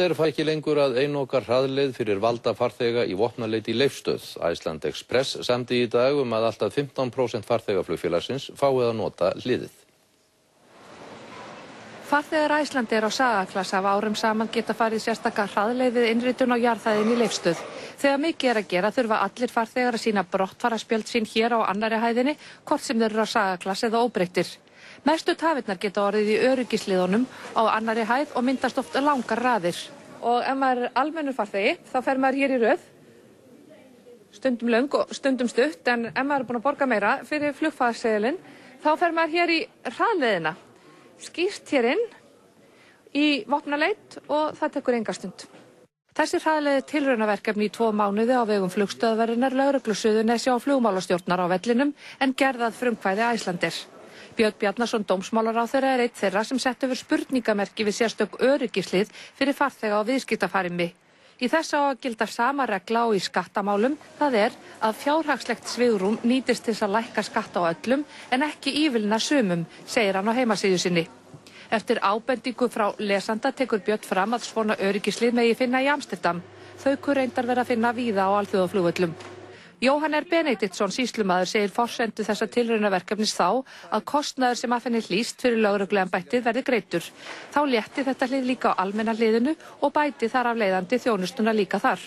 Icelandair fær ekki lengur að einoka hraðleið fyrir valda farþega í vopnaleit í Leifsstöð. Iceland Express samdi í dag að allt að 15% farþegaflugfélagsins fáið að nota hliðið. Farþegar Icelandair á Sagaklass hafa árum saman geta farið sérstaka hraðleið við innritun á jarðhæðinni í Leifsstöð. Þegar mikið að gera þurfa allir farþegar að sýna brottfararspjöld sín hér á annarri hæðinni, hvort sem þeir eru á Sagaklass eða óbreyttir. Mestu tafirnar geta orðið í öryggisliðunum á annarri hæð og myndast oft langar raðir. Og ef maður er almennur farþegi, þá fer maður hér í röð, stundum löng og stundum stutt, en ef maður er búin að borga meira fyrir flugfarseðilinn, þá fer maður hér í hraðleiðina. Skýrt hér inn í vopnaleit og það tekur enga stund. Þessi hraðleið er tilraunaverkefni í 2 mánuði á vegum flugstöðvarinnar, lögreglu Suðurnesja og flugmálastjórnar á vellinum en gerðað frumkvæði Icelandair. Björn Bjarnason dómsmálaráðherra er einn þeirra sem sett yfir spurningamerki við sérstök öryggislið fyrir farþega á viðskiptafarimi. Í þess á að gilda sama regla og í skattamálum, það er að fjárhagslegt svigrúm nýtist til að lækka skatta á öllum en ekki ívilna sumum, segir hann á heimasíðu sinni. Eftir ábendingu frá lesanda tekur Björn fram að svona öryggislið megi finna í Amsterdam. Þau kunna reyndar vera að finna víða á alþjóðaflugvöllum. Jóhann R. Benediktsson sýslumaður segir forsendu þessa tilraunaverkefnis þá að kostnaður sem af henni hlýst fyrir lögregluembættið verði greiddur. Þá létti þetta hlið líka á almenna hliðinu og bæti þar af leiðandi þjónustuna líka þar.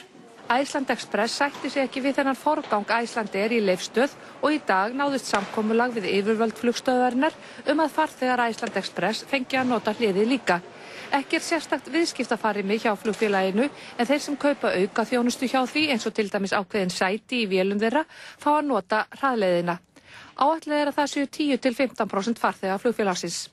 Iceland Express sætti sig ekki við þennan forgang Icelandair í Leifsstöð og í dag náðust samkomulag við yfirvöld flugstöðvarinnar að farþegar Iceland Express fengi að nota hliðið líka. Ekki er sérstakt viðskiptafarimi hjá flugfélaginu en þeir sem kaupa auka þjónustu hjá því eins og til dæmis ákveðin sæti í vélum þeirra fá að nota hraðleiðina. Áætlað er að það séu 10 til 15% farþega flugfélagsins.